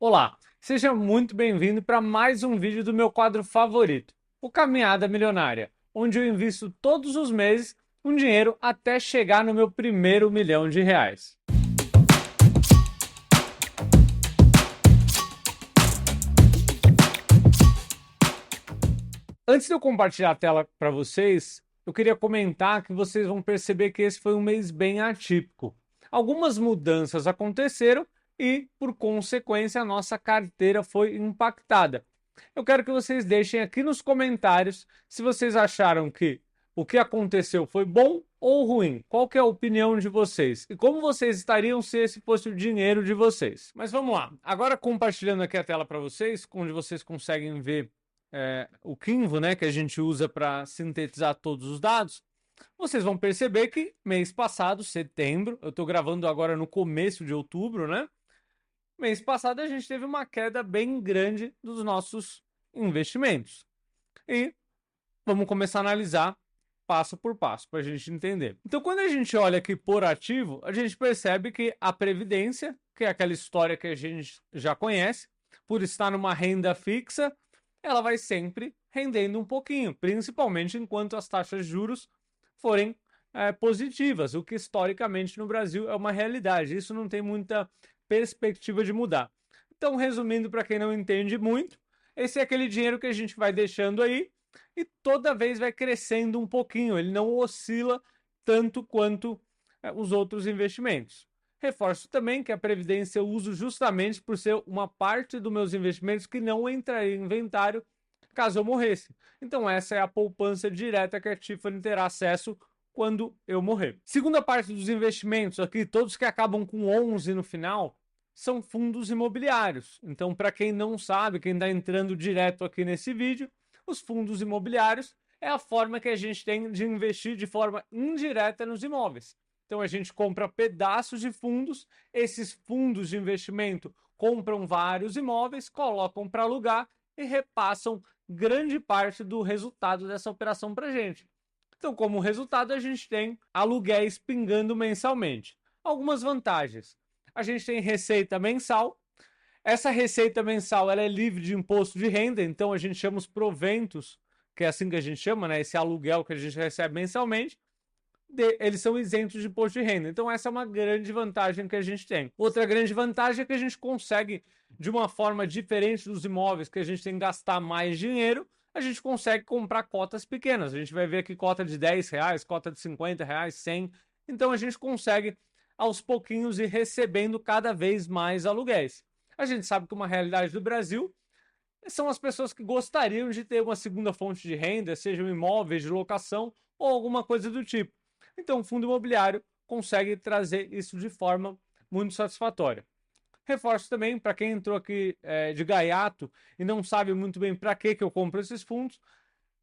Olá, seja muito bem-vindo para mais um vídeo do meu quadro favorito, o Caminhada Milionária, onde eu invisto todos os meses um dinheiro até chegar no meu primeiro R$ 1.000.000. Antes de eu compartilhar a tela para vocês, eu queria comentar que vocês vão perceber que esse foi um mês bem atípico. Algumas mudanças aconteceram e, por consequência, a nossa carteira foi impactada. Eu quero que vocês deixem aqui nos comentários se vocês acharam que o que aconteceu foi bom ou ruim. Qual que é a opinião de vocês? E como vocês estariam se esse fosse o dinheiro de vocês? Mas vamos lá. Agora compartilhando aqui a tela para vocês, onde vocês conseguem ver o Kinvo, né, que a gente usa para sintetizar todos os dados, vocês vão perceber que mês passado, setembro, eu estou gravando agora no começo de outubro, né? Mês passado a gente teve uma queda bem grande dos nossos investimentos. E vamos começar a analisar passo por passo para a gente entender. Então, quando a gente olha aqui por ativo, a gente percebe que a previdência, que é aquela história que a gente já conhece, por estar numa renda fixa, ela vai sempre rendendo um pouquinho, principalmente enquanto as taxas de juros forem positivas, o que historicamente no Brasil é uma realidade. Isso não tem muita perspectiva de mudar. Então, resumindo para quem não entende muito, esse é aquele dinheiro que a gente vai deixando aí e toda vez vai crescendo um pouquinho, ele não oscila tanto quanto os outros investimentos. Reforço também que a Previdência eu uso justamente por ser uma parte dos meus investimentos que não entraria em inventário caso eu morresse. Então essa é a poupança direta que a Tiffany terá acesso quando eu morrer. Segunda parte dos investimentos aqui, todos que acabam com 11 no final, são fundos imobiliários. Então, para quem não sabe, quem está entrando direto aqui nesse vídeo, os fundos imobiliários é a forma que a gente tem de investir de forma indireta nos imóveis. Então, a gente compra pedaços de fundos, esses fundos de investimento compram vários imóveis, colocam para alugar e repassam grande parte do resultado dessa operação para a gente. Então, como resultado, a gente tem aluguéis pingando mensalmente. Algumas vantagens. A gente tem receita mensal. Essa receita mensal ela é livre de imposto de renda, então a gente chama os proventos, que é assim que a gente chama, né? Esse aluguel que a gente recebe mensalmente, eles são isentos de imposto de renda. Então, essa é uma grande vantagem que a gente tem. Outra grande vantagem é que a gente consegue, de uma forma diferente dos imóveis, que a gente tem que gastar mais dinheiro, a gente consegue comprar cotas pequenas. A gente vai ver aqui cota de R$ 10, cota de R$ 50, 100. Então, a gente consegue, aos pouquinhos, ir recebendo cada vez mais aluguéis. A gente sabe que uma realidade do Brasil são as pessoas que gostariam de ter uma segunda fonte de renda, sejam imóveis de locação ou alguma coisa do tipo. Então, o fundo imobiliário consegue trazer isso de forma muito satisfatória. Reforço também, para quem entrou aqui de gaiato e não sabe muito bem para que eu compro esses fundos,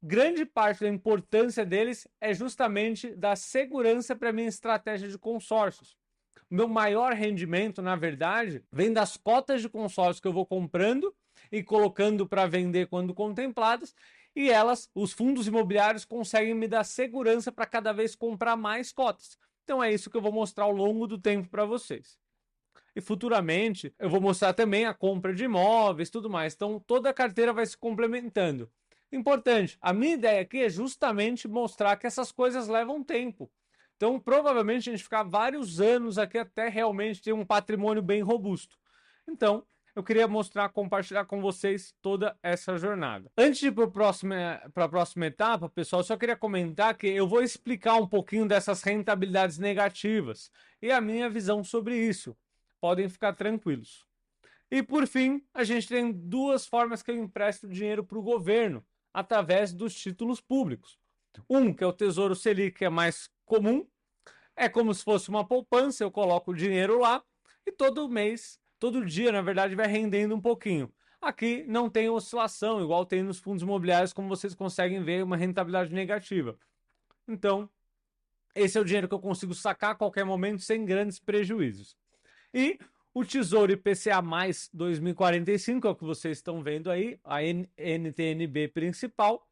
grande parte da importância deles é justamente da segurança para a minha estratégia de consórcios. O meu maior rendimento, na verdade, vem das cotas de consórcio que eu vou comprando e colocando para vender quando contempladas, e elas, os fundos imobiliários, conseguem me dar segurança para cada vez comprar mais cotas. Então é isso que eu vou mostrar ao longo do tempo para vocês. E futuramente eu vou mostrar também a compra de imóveis, tudo mais. Então toda a carteira vai se complementando. Importante, a minha ideia aqui é justamente mostrar que essas coisas levam tempo. Então, provavelmente a gente ficar vários anos aqui até realmente ter um patrimônio bem robusto. Então, eu queria mostrar, compartilhar com vocês toda essa jornada. Antes de ir para a próxima etapa, pessoal, só queria comentar que eu vou explicar um pouquinho dessas rentabilidades negativas e a minha visão sobre isso. Podem ficar tranquilos. E por fim, a gente tem duas formas que eu empresto dinheiro para o governo, através dos títulos públicos. Um, que é o Tesouro Selic, que é mais comum, é como se fosse uma poupança, eu coloco o dinheiro lá e todo mês, todo dia, na verdade, vai rendendo um pouquinho. Aqui não tem oscilação, igual tem nos fundos imobiliários, como vocês conseguem ver, uma rentabilidade negativa. Então, esse é o dinheiro que eu consigo sacar a qualquer momento sem grandes prejuízos. E o Tesouro IPCA mais 2045, é o que vocês estão vendo aí, a NTNB principal,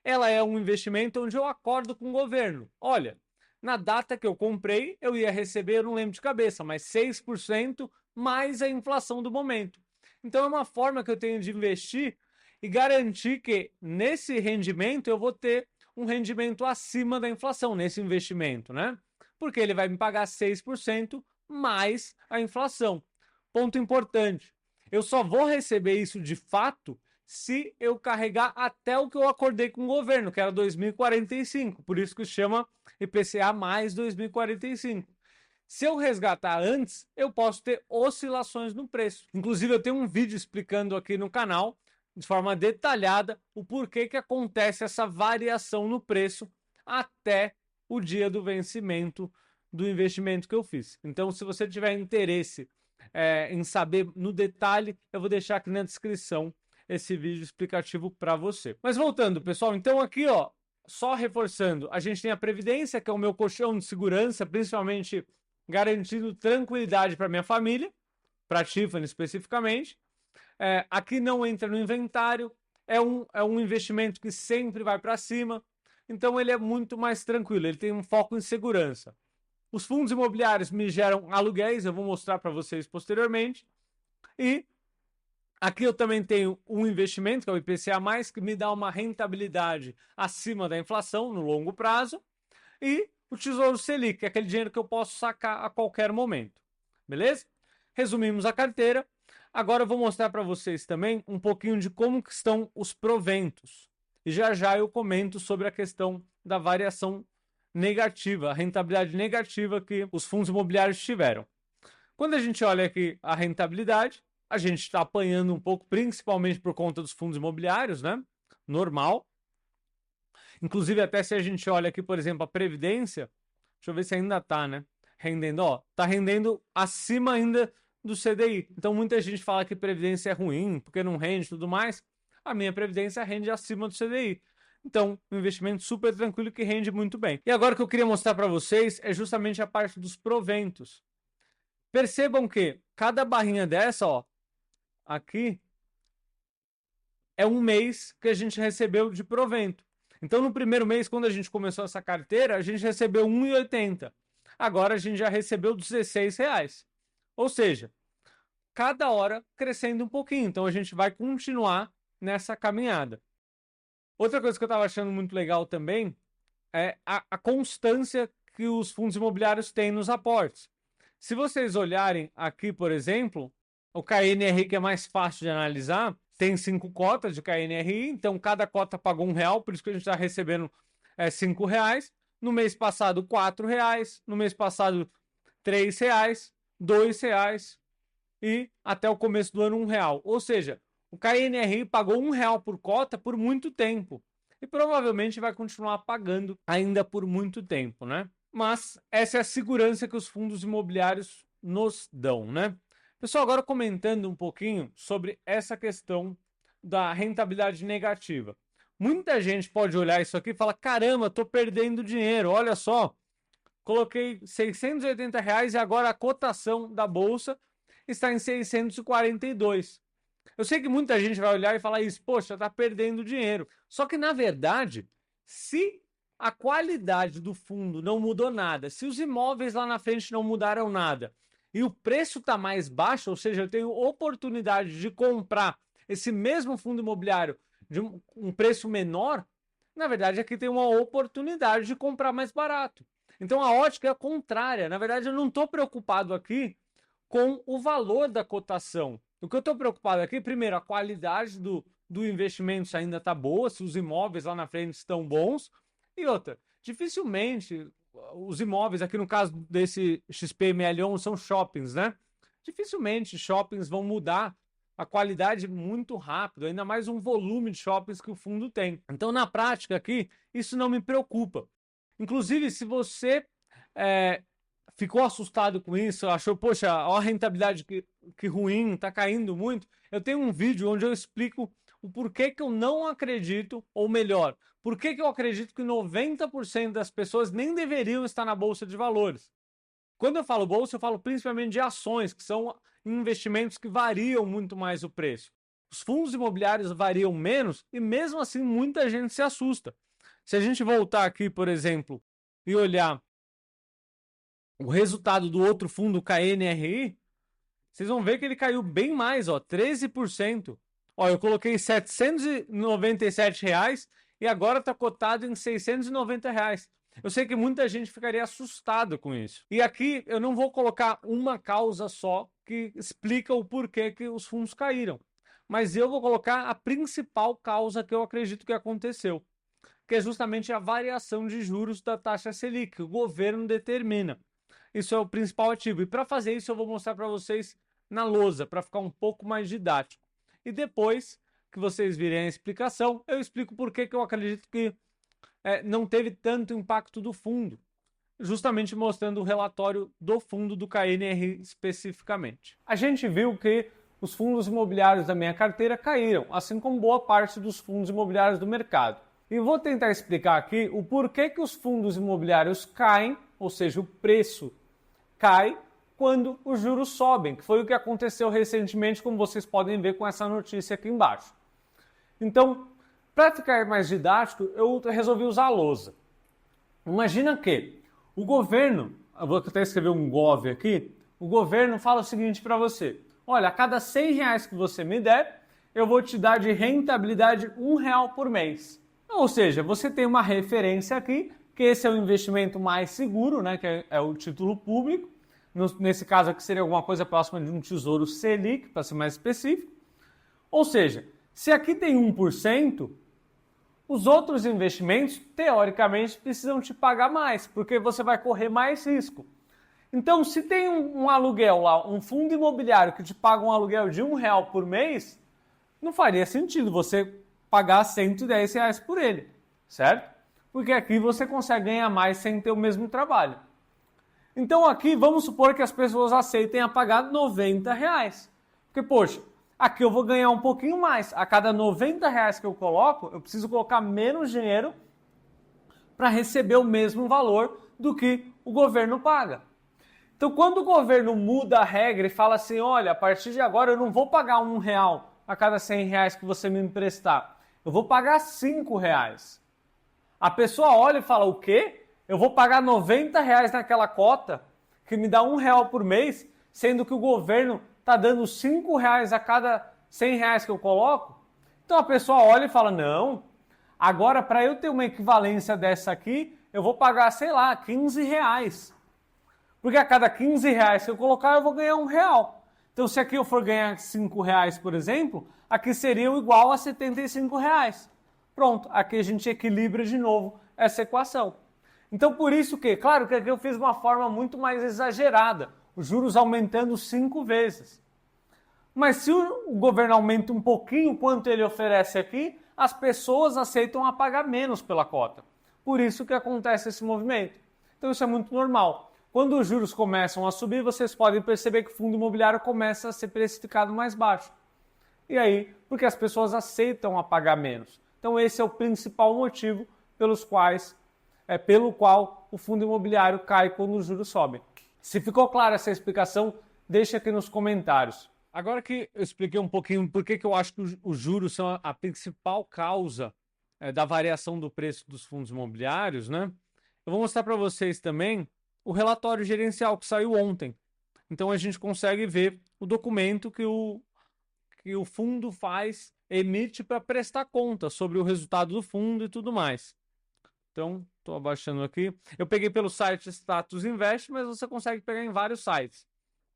ela é um investimento onde eu acordo com o governo. Olha, na data que eu comprei, eu ia receber, eu não lembro de cabeça, mas 6% mais a inflação do momento. Então é uma forma que eu tenho de investir e garantir que nesse rendimento eu vou ter um rendimento acima da inflação nesse investimento, né? Porque ele vai me pagar 6% mais a inflação. Ponto importante. Eu só vou receber isso de fato se eu carregar até o que eu acordei com o governo, que era 2045. Por isso que se chama IPCA mais 2045. Se eu resgatar antes, eu posso ter oscilações no preço. Inclusive, eu tenho um vídeo explicando aqui no canal, de forma detalhada, o porquê que acontece essa variação no preço até o dia do vencimento do investimento que eu fiz. Então, se você tiver interesse em saber no detalhe, eu vou deixar aqui na descrição esse vídeo explicativo para você. Mas voltando, pessoal, então aqui, ó, só reforçando, a gente tem a Previdência, que é o meu colchão de segurança, principalmente garantindo tranquilidade para minha família, para a Tiffany especificamente. Aqui não entra no inventário, é um investimento que sempre vai para cima, então ele é muito mais tranquilo, ele tem um foco em segurança. Os fundos imobiliários me geram aluguéis, eu vou mostrar para vocês posteriormente. E aqui eu também tenho um investimento, que é o IPCA+, que me dá uma rentabilidade acima da inflação no longo prazo. E o Tesouro Selic, que é aquele dinheiro que eu posso sacar a qualquer momento. Beleza? Resumimos a carteira. Agora eu vou mostrar para vocês também um pouquinho de como que estão os proventos. E já já eu comento sobre a questão da variação negativa, a rentabilidade negativa que os fundos imobiliários tiveram. Quando a gente olha aqui a rentabilidade, a gente está apanhando um pouco, principalmente por conta dos fundos imobiliários, né? Normal. Inclusive, até se a gente olha aqui, por exemplo, a Previdência, deixa eu ver se ainda está, né? Rendendo, ó, tá rendendo acima ainda do CDI. Então, muita gente fala que Previdência é ruim, porque não rende e tudo mais. A minha Previdência rende acima do CDI. Então, um investimento super tranquilo que rende muito bem. E agora o que eu queria mostrar para vocês é justamente a parte dos proventos. Percebam que cada barrinha dessa, ó, aqui, é um mês que a gente recebeu de provento. Então, no primeiro mês, quando a gente começou essa carteira, a gente recebeu R$ 1,80. Agora a gente já recebeu R$ 16. Ou seja, cada hora crescendo um pouquinho. Então, a gente vai continuar nessa caminhada. Outra coisa que eu estava achando muito legal também é a constância que os fundos imobiliários têm nos aportes. Se vocês olharem aqui, por exemplo, o KNRI, que é mais fácil de analisar, tem 5 cotas de KNRI, então cada cota pagou R$ 1, por isso que a gente está recebendo R$ 5. No mês passado, R$ 4. No mês passado, R$ 3, R$ 2 e até o começo do ano R$ 1. Ou seja, o KNRI pagou R$ 1 por cota por muito tempo. E provavelmente vai continuar pagando ainda por muito tempo, né? Mas essa é a segurança que os fundos imobiliários nos dão, né? Pessoal, agora comentando um pouquinho sobre essa questão da rentabilidade negativa. Muita gente pode olhar isso aqui e falar, caramba, tô perdendo dinheiro, olha só, coloquei R$ 680 e agora a cotação da bolsa está em 642. Eu sei que muita gente vai olhar e falar isso, poxa, tá perdendo dinheiro. Só que, na verdade, se a qualidade do fundo não mudou nada, se os imóveis lá na frente não mudaram nada, e o preço está mais baixo, ou seja, eu tenho oportunidade de comprar esse mesmo fundo imobiliário de um preço menor, na verdade aqui tem uma oportunidade de comprar mais barato. Então a ótica é a contrária. Na verdade, eu não estou preocupado aqui com o valor da cotação. O que eu estou preocupado aqui, primeiro, a qualidade do investimento se ainda está boa, se os imóveis lá na frente estão bons. E outra, dificilmente os imóveis, aqui no caso desse XPML11, são shoppings, né? Dificilmente shoppings vão mudar a qualidade muito rápido, ainda mais um volume de shoppings que o fundo tem. Então, na prática aqui, isso não me preocupa. Inclusive, se você ficou assustado com isso, achou, poxa, ó, a rentabilidade que ruim, está caindo muito, eu tenho um vídeo onde eu explico o porquê que eu não acredito, ou melhor, por que eu acredito que 90% das pessoas nem deveriam estar na Bolsa de Valores. Quando eu falo bolsa, eu falo principalmente de ações, que são investimentos que variam muito mais o preço. Os fundos imobiliários variam menos e mesmo assim muita gente se assusta. Se a gente voltar aqui, por exemplo, e olhar o resultado do outro fundo, KNRI, vocês vão ver que ele caiu bem mais, ó, 13%. Ó, eu coloquei R$ 797 e agora está cotado em R$ 690. Eu sei que muita gente ficaria assustada com isso. E aqui eu não vou colocar uma causa só que explica o porquê que os fundos caíram, mas eu vou colocar a principal causa que eu acredito que aconteceu, que é justamente a variação de juros da taxa Selic, que o governo determina. Isso é o principal ativo. E para fazer isso eu vou mostrar para vocês na lousa, para ficar um pouco mais didático. E depois que vocês virem a explicação, eu explico por que eu acredito que não teve tanto impacto do fundo, justamente mostrando o relatório do fundo do KNR especificamente. A gente viu que os fundos imobiliários da minha carteira caíram, assim como boa parte dos fundos imobiliários do mercado. E vou tentar explicar aqui o porquê que os fundos imobiliários caem, ou seja, o preço cai quando os juros sobem, que foi o que aconteceu recentemente, como vocês podem ver com essa notícia aqui embaixo. Então, para ficar mais didático, eu resolvi usar a lousa. Imagina que o governo, eu vou até escrever um gov aqui, o governo fala o seguinte para você: olha, a cada R$ 100 que você me der, eu vou te dar de rentabilidade R$ 1 por mês. Ou seja, você tem uma referência aqui, que esse é o investimento mais seguro, né, que é o título público. Nesse caso aqui seria alguma coisa próxima de um tesouro Selic, para ser mais específico. Ou seja, se aqui tem 1%, os outros investimentos, teoricamente, precisam te pagar mais, porque você vai correr mais risco. Então, se tem um aluguel lá, um fundo imobiliário que te paga um aluguel de R$ 1 por mês, não faria sentido você pagar R$ 110 por ele, certo? Porque aqui você consegue ganhar mais sem ter o mesmo trabalho. Então aqui vamos supor que as pessoas aceitem a pagar R$ 90. Porque, poxa, aqui eu vou ganhar um pouquinho mais. A cada R$ 90 que eu coloco, eu preciso colocar menos dinheiro para receber o mesmo valor do que o governo paga. Então, quando o governo muda a regra e fala assim, olha, a partir de agora eu não vou pagar R$ 1 a cada R$ 100 que você me emprestar, eu vou pagar R$ 5. A pessoa olha e fala, o quê? Eu vou pagar R$ 90 naquela cota que me dá R$ 1 por mês, sendo que o governo está dando R$ 5 a cada R$ 100 que eu coloco? Então a pessoa olha e fala, não, agora para eu ter uma equivalência dessa aqui, eu vou pagar, sei lá, R$ 15. Porque a cada R$ 15 que eu colocar, eu vou ganhar R$ 1. Então se aqui eu for ganhar R$ 5, por exemplo, aqui seria igual a R$ 75. Pronto, aqui a gente equilibra de novo essa equação. Então por isso que, claro que aqui eu fiz uma forma muito mais exagerada, os juros aumentando 5 vezes. Mas se o governo aumenta um pouquinho quanto ele oferece aqui, as pessoas aceitam a pagar menos pela cota. Por isso que acontece esse movimento. Então isso é muito normal. Quando os juros começam a subir, vocês podem perceber que o fundo imobiliário começa a ser precificado mais baixo. E aí, porque as pessoas aceitam a pagar menos. Então esse é o principal motivo pelo qual o fundo imobiliário cai quando os juros sobem. Se ficou clara essa explicação, deixa aqui nos comentários. Agora que eu expliquei um pouquinho por que eu acho que os juros são a principal causa da variação do preço dos fundos imobiliários, né? Eu vou mostrar para vocês também o relatório gerencial que saiu ontem. Então a gente consegue ver o documento que o fundo emite para prestar conta sobre o resultado do fundo e tudo mais. Então, estou abaixando aqui. Eu peguei pelo site Status Invest, mas você consegue pegar em vários sites.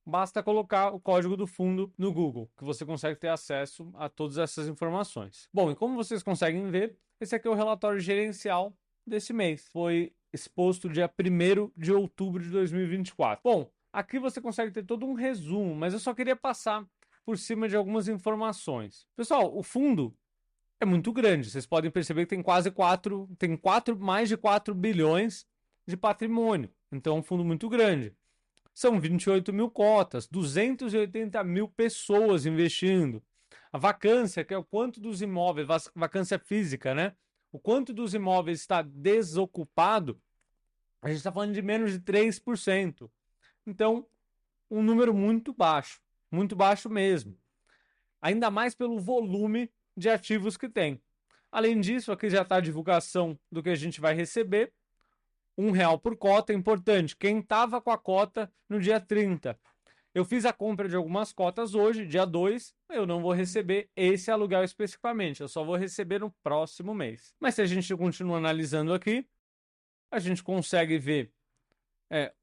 Basta colocar o código do fundo no Google, que você consegue ter acesso a todas essas informações. Bom, e como vocês conseguem ver, esse aqui é o relatório gerencial desse mês. Foi exposto dia 1º de outubro de 2024. Bom, aqui você consegue ter todo um resumo, mas eu só queria passar por cima de algumas informações. Pessoal, o fundo é muito grande. Vocês podem perceber que tem mais de 4 bilhões de patrimônio. Então é um fundo muito grande. São 28 mil cotas, 280 mil pessoas investindo. A vacância, que é o quanto dos imóveis, vacância física, né? O quanto dos imóveis está desocupado, a gente está falando de menos de 3%. Então, um número muito baixo mesmo. Ainda mais pelo volume de ativos que tem. Além disso, aqui já está a divulgação do que a gente vai receber. R$ 1 por cota, é importante. Quem estava com a cota no dia 30 eu fiz a compra de algumas cotas hoje, dia 2, eu não vou receber esse aluguel especificamente, eu só vou receber no próximo mês. Mas se a gente continua analisando aqui, a gente consegue ver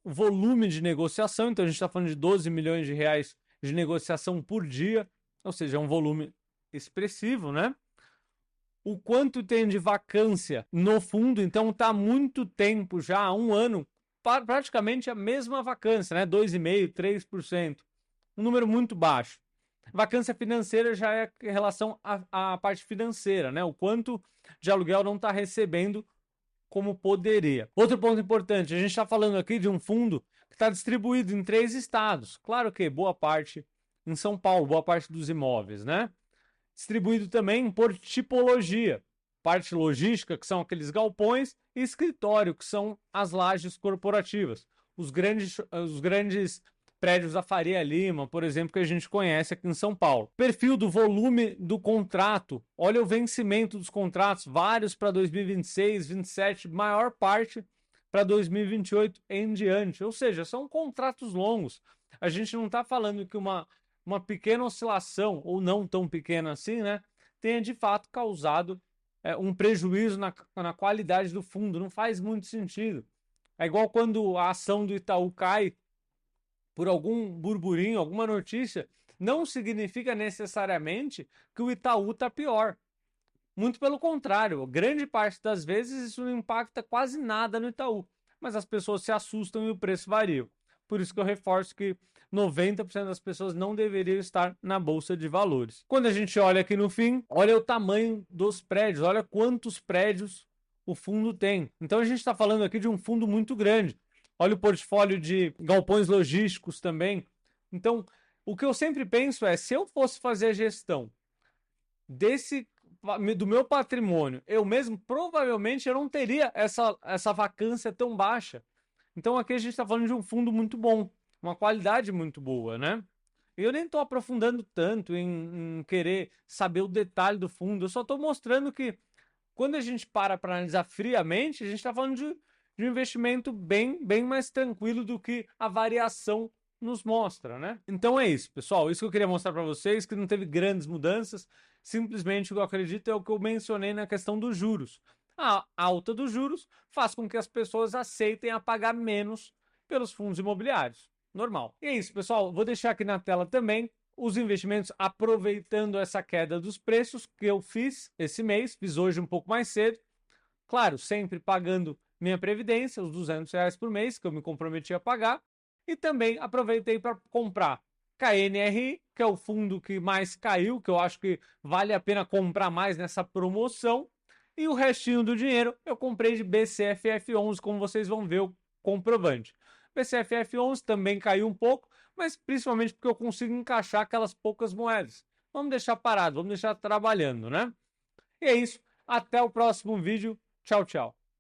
o volume de negociação, então a gente está falando de 12 milhões de reais de negociação por dia, ou seja, é um volume expressivo, né? O quanto tem de vacância no fundo, então está há muito tempo já, há um ano, praticamente a mesma vacância, né? 2,5%, 3%. Um número muito baixo. Vacância financeira já é em relação à parte financeira, né? O quanto de aluguel não está recebendo como poderia. Outro ponto importante, a gente está falando aqui de um fundo que está distribuído em 3 estados. Claro que boa parte em São Paulo, boa parte dos imóveis, né? Distribuído também por tipologia. Parte logística, que são aqueles galpões, e escritório, que são as lajes corporativas. Os grandes prédios da Faria Lima, por exemplo, que a gente conhece aqui em São Paulo. Perfil do volume do contrato. Olha o vencimento dos contratos, vários para 2026, 2027, maior parte para 2028 em diante. Ou seja, são contratos longos. A gente não está falando que uma pequena oscilação, ou não tão pequena assim, né, tenha de fato causado um prejuízo na qualidade do fundo. Não faz muito sentido. É igual quando a ação do Itaú cai por algum burburinho, alguma notícia, não significa necessariamente que o Itaú está pior. Muito pelo contrário, grande parte das vezes isso não impacta quase nada no Itaú, mas as pessoas se assustam e o preço varia. Por isso que eu reforço que 90% das pessoas não deveriam estar na bolsa de valores. Quando a gente olha aqui no fim, olha o tamanho dos prédios, olha quantos prédios o fundo tem. Então a gente está falando aqui de um fundo muito grande. Olha o portfólio de galpões logísticos também. Então, o que eu sempre penso é, se eu fosse fazer a gestão do meu patrimônio, eu mesmo provavelmente eu não teria essa vacância tão baixa. Então aqui a gente está falando de um fundo muito bom, uma qualidade muito boa, né? Eu nem estou aprofundando tanto em querer saber o detalhe do fundo, eu só estou mostrando que quando a gente para analisar friamente, a gente está falando de um investimento bem mais tranquilo do que a variação nos mostra, né? Então é isso, pessoal. Isso que eu queria mostrar para vocês, que não teve grandes mudanças. Simplesmente o que eu acredito é o que eu mencionei na questão dos juros. A alta dos juros faz com que as pessoas aceitem a pagar menos pelos fundos imobiliários. Normal. E é isso, pessoal. Vou deixar aqui na tela também os investimentos aproveitando essa queda dos preços que eu fiz esse mês, fiz hoje um pouco mais cedo. Claro, sempre pagando minha previdência, os R$ 200 por mês que eu me comprometi a pagar. E também aproveitei para comprar KNRI, que é o fundo que mais caiu, que eu acho que vale a pena comprar mais nessa promoção. E o restinho do dinheiro eu comprei de BCFF11, como vocês vão ver o comprovante. BCFF11 também caiu um pouco, mas principalmente porque eu consigo encaixar aquelas poucas moedas. Vamos deixar parado, vamos deixar trabalhando, né? E é isso. Até o próximo vídeo. Tchau, tchau.